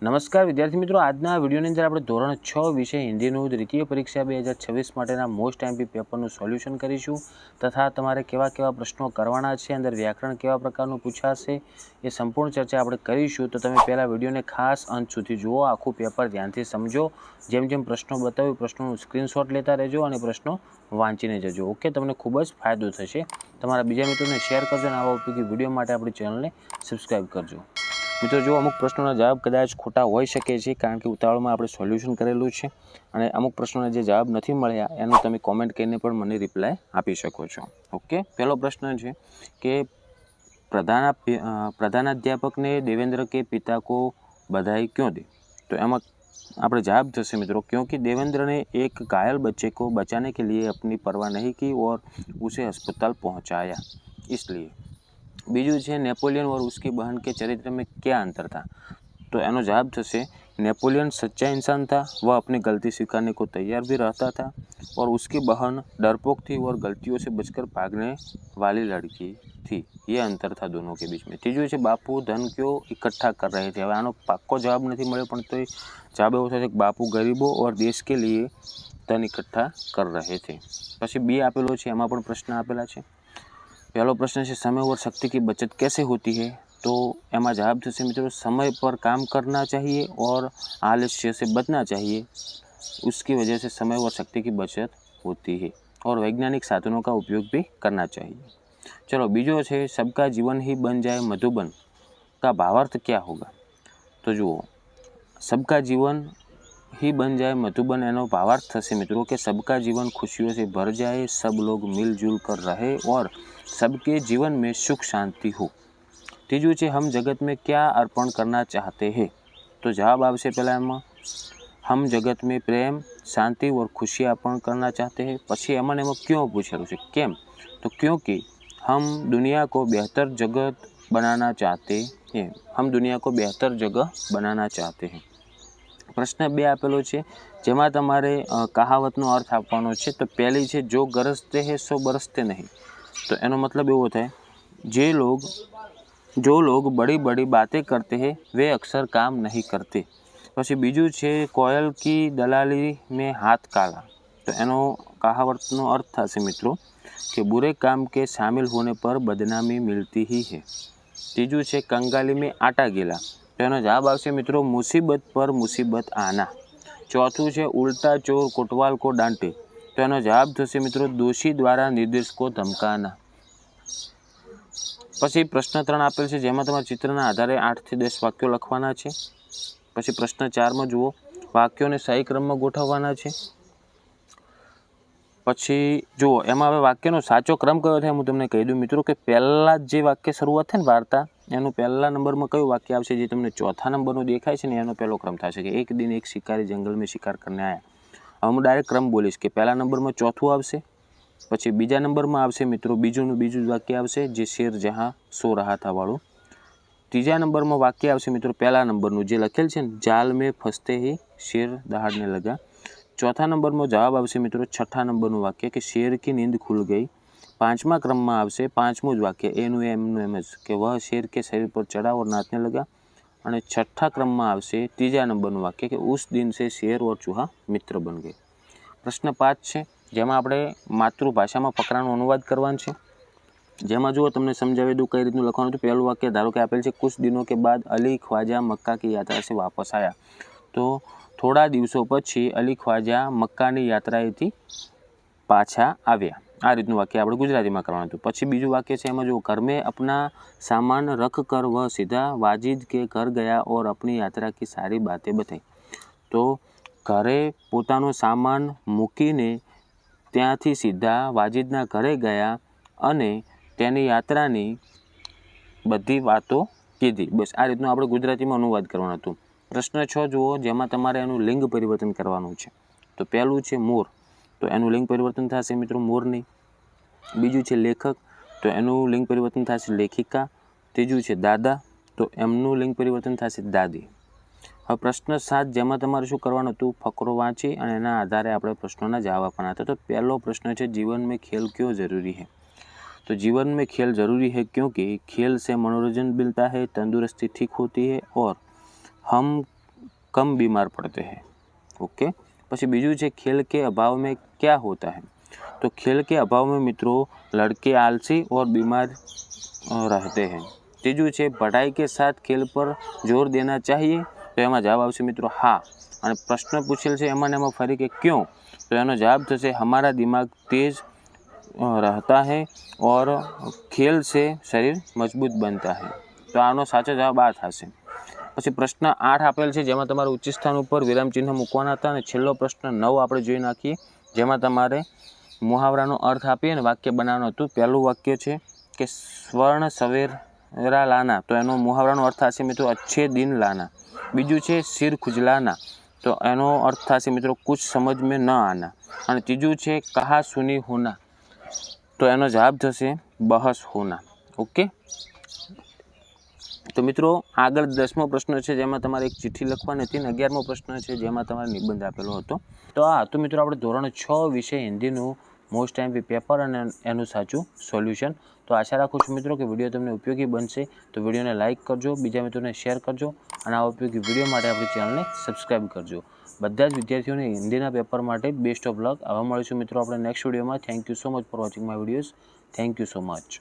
નમસ્કાર વિદ્યાર્થી મિત્રો, આજના વિડીયોની અંદર આપણે ધોરણ 6 વિષય હિન્દીનું દ્વિતીય પરીક્ષા 2026 માટેના મોસ્ટ એમપી પેપરનું સોલ્યુશન કરીશું તથા તમારે કેવા પ્રશ્નો કરવાના છે, અંદર વ્યાકરણ કેવા પ્રકારનું પૂછાશે એ સંપૂર્ણ ચર્ચા આપણે કરીશું. તો તમે પહેલાં વિડીયોને ખાસ અંત સુધી જુઓ, આખું પેપર ધ્યાનથી સમજો. જેમ જેમ પ્રશ્નો બતાવ્યું પ્રશ્નોનું સ્ક્રીનશોટ લેતા રહેજો અને પ્રશ્નો વાંચીને જજો. ઓકે, તમને ખૂબ જ ફાયદો થશે. તમારા બીજા મિત્રોને શેર કરજો અને આવા ઉપયોગી વિડીયો માટે આપણી ચેનલને સબસ્ક્રાઈબ કરજો. મિત્રો, જો અમુક પ્રશ્નોના જવાબ કદાચ ખોટા હોઈ શકે છે, કારણ કે ઉતાવળમાં આપણે સોલ્યુશન કરેલું છે અને અમુક પ્રશ્નોના જે જવાબ નથી મળ્યા એનું તમે કોમેન્ટ કરીને પણ મને રિપ્લાય આપી શકો છો. ઓકે, પહેલો પ્રશ્ન છે કે प्रधानाध्यापक ने देवेंद्र के पिता को बधाई क्यों दी? तो एम आप जवाब थशे मित्रों, क्योंकि देवेंद्र ने एक घायल बच्चे को बचाने के लिए अपनी परवाह नहीं की और उसे अस्पताल पहुंचाया, इसलिए. बीजू है नेपोलियन और उसकी बहन के चरित्र में क्या अंतर था? तो एनो जवाब थशे नेपोलियन सच्चा इंसान था, वह अपनी गलती स्वीकारने को तैयार भी रहता था और उसकी बहन डरपोक थी और गलतियों से बचकर भागने वाली लड़की थी. ये अंतर था दोनों के बीच में. तीजू है बापू धन क्यों इकट्ठा कर रहे थे? हवे आनो पाक्को जवाब नहीं मळ्यो, पण तो जवाब एवो थशे कि बापू गरीबों और देश के लिए धन इकट्ठा कर रहे थे. पछी बी आपेलो छे, एमां पण प्रश्न आपेला छे. पहलो प्रश्न है समय और शक्ति की बचत कैसे होती है? तो एमा जवाब थशे मित्रों, समय पर काम करना चाहिए और आलस्य से बचना चाहिए, उसकी वजह से समय और शक्ति की बचत होती है और वैज्ञानिक साधनों का उपयोग भी करना चाहिए. चलो, बीजो है सबका जीवन ही बन जाए मधुबन का भावार्थ क्या होगा? तो जुओ, सबका जीवन ही बन जाए मधुबन एनो भावार्थ थशे मित्रों कि सबका जीवन खुशियों से भर जाए, सब लोग मिलजुल कर रहे और सबके जीवन में सुख शांति हो. तीजू है हम जगत में क्या अर्पण करना चाहते हैं? तो जवाब आवशे पहला एमां हम जगत में प्रेम, शांति और खुशी अर्पण करना चाहते हैं. पछी एमां ने एमां क्यों पूछेलुं छे, केम? तो क्योंकि हम दुनिया को बेहतर जगत बनाना चाहते हैं. हम दुनिया को बेहतर जगह बनाना चाहते हैं. प्रश्न 2 आपेलो छे, जेमां तमारे कहावतनो अर्थ आपवानो छे. तो पहली छे जो गरजते हैं सो बरसते नहीं. तो एनो मतलब एवो थाय जो लोग बड़ी बड़ी बातें करते हैं वे अक्सर काम नहीं करते. पछी बीजू छे कोयल की दलाली में हाथ काला. तो एनो कहावतनो अर्थ थशे मित्रों कि बुरे काम के शामिल होने पर बदनामी मिलती ही है. तीजू छे कंगाली में आटा गीला. तो एनो जवाब आवशे मित्रों मुसीबत पर मुसीबत आना. चौथुं छे उल्टा चोर कोटवाल को डांटे. तो एनो जवाब थशे मित्रों दोषी द्वारा निर्देश को धमकाना. पछी प्रश्न 3 आपेल छे, जेमां तमारे चित्रना आधारे 8 થી 10 वाक्यों लखवाना छे. पछी प्रश्न 4 में जुओ वाक्यों ने सही क्रम में गोठववाना छे. पछी जुओ एमां हवे वाक्यनो साचो क्रम कयो थाय हुं तमने कही दूं मित्रों कि पहला जे वाक्य शरूआत थाय ने वार्ता एनु पहला नंबर में कयुं वाक्य आवशे? जे तमने चौथा नंबरनुं देखाय छे ने एनो पहलो क्रम थशे कि एक दिन एक शिकारी जंगल में शिकार करने आया. हवे हुं डायरेक्ट क्रम बोलीश कि पहला नंबर में चौथुं आवशे, पछी बीजा नंबर में आवशे मित्रों बीजू वाक्य आवशे जे शेर जहाँ सो रहा था वाळुं. तीजा नंबर में वाक्य आवशे मित्रों पहला नंबरनुं जे लखेल छे ने जाल में फंसते ही शेर दहाड़ने लगा. चौथा नंबर में जवाब आवशे मित्रों छठा नंबरनुं वाक्य कि शेर की नींद खुल गई. पांचमा क्रम में आवशे पांचमुं ज वाक्य एनुं एम कि वह शेर के शरीर पर चढ़ा और नाचने लगा. और छठा क्रम में आवशे तीजा नंबरनुं वाक्य कि उस दिन से शेर और चूहा मित्र बन गए. प्रश्न 5 है, जेमां आपणे मातृभाषामां फकरानो अनुवाद करवानो छे. जेमां जुओ तमने समजावी दूं कई रीतनुं लखवानुं. तो पहलुं वाक्य धारो कि आपेल छे कुछ दिनों के बाद अली ख्वाजा मक्का की यात्रा से वापस आया. तो थोड़ा दिवसों पछी अली ख्वाजा मक्कानी यात्राएथी पाछा आव्या. आ रीतनुं वाक्य आपणे गुजरातीमां करवानुं हतुं. पछी बीजुं वाक्य छे एमां जुओ घर में अपना सामान रख कर वह सीधा वाजिद के घर गया और अपनी यात्रा की सारी बातें बताई. तो घरे पोतानो सामान मूकीने त्यांथी सीधा वाजिदना घरे गया अने तेनी यात्रानी बधी वातो कीधी. बस आ रीतनुं आपणे गुजरातीमां अनुवाद करवानुं हतुं. प्रश्न 6 जुओ, जेमां तमारे एनुं लिंग परिवर्तन करवानुं छे. तो पहलुं छे मोर. तो एनुं लिंग परिवर्तन थशे मित्रों मोरनी. बीजुं छे लेखक. तो एनुं लिंग परिवर्तन थशे लेखिका. तीजुं छे दादा. तो एमनुं लिंग परिवर्तन थशे दादी. હવે પ્રશ્ન 7 જેમાં તમારે શું કરવાનું હતું? ફકરો વાંચી અને એના આધારે આપણે પ્રશ્નોના જવાબ આપવાના હતા. તો પહેલો પ્રશ્ન છે जीवन में खेल क्यों ज़रूरी है? तो जीवन में खेल ज़रूरी है क्योंकि खेल से मनोरंजन मिलता है, तंदुरुस्ती ठीक होती है और हम कम बीमार पड़ते हैं। ओके, પછી બીજું છે खेल के अभाव में क्या होता है। तो खेल के अभाव में मित्रों लड़के आलसी और बीमार रहते हैं। ત્રીજું છે पढ़ाई के साथ खेल पर जोर देना चाहिए। તો એમાં જવાબ આવશે મિત્રો હા। અને પ્રશ્ન પૂછેલ છે એમાં ને એમાં ફરી કે ક્यों, તો એનો જવાબ થશે हमारा दिमाग तेज रहता है और खेल से शरीर मजबूत बनता है। तो આનો સાચો જવાબ આ થશે। પછી પ્રશ્ન 8 આપેલ છે જેમાં તમારે ઉચ્ચ સ્થાન ઉપર વિરામ ચિહ્ન મૂકવાના હતા, અને છેલ્લો પ્રશ્ન 9 આપણે જોઈ નાખીએ જેમાં તમારે મુહાવરાનો અર્થ આપી અને વાક્ય બનાવવાનું હતું। પહેલું વાક્ય છે કે સ્વર્ણ સવેરા લાના, તો એનો મુહાવરાનો અર્થ થશે મિત્રો अच्छे दिन लाना। બીજું છે સિર ખુજલાના, તો એનો અર્થ થશે મિત્રો કુછ સમજ में न आना। અને ત્રીજું છે કहा सुनी होना, તો એનો જવાબ થશે બહસ હોના। ઓકે, તો મિત્રો આગળ 10મો પ્રશ્ન છે જેમાં તમારે એક ચિઠ્ઠી લખવાની હતી, અને 11મો પ્રશ્ન છે જેમાં તમારે નિબંધ આપેલો હતો। તો આ હતું મિત્રો આપણે ધોરણ 6 વિષય હિન્દીનું મોસ્ટ એમપી પેપર અને એનું સાચું સોલ્યુશન। તો આશા રાખું છું મિત્રો કે વિડીયો તમને ઉપયોગી બનશે। તો વિડીયોને લાઇક કરજો, બીજા મિત્રોને શેર કરજો, અને આ ઉપયોગી વિડીયો માટે આપણી ચેનલને સબસ્ક્રાઈબ કરજો। બધા જ વિદ્યાર્થીઓને હિન્દીના પેપર માટે બેસ્ટ ઓફ લક। આવા મળીશું મિત્રો આપણે નેક્સ્ટ વિડીયોમાં। Thank you so much for watching my videos. Thank you so much.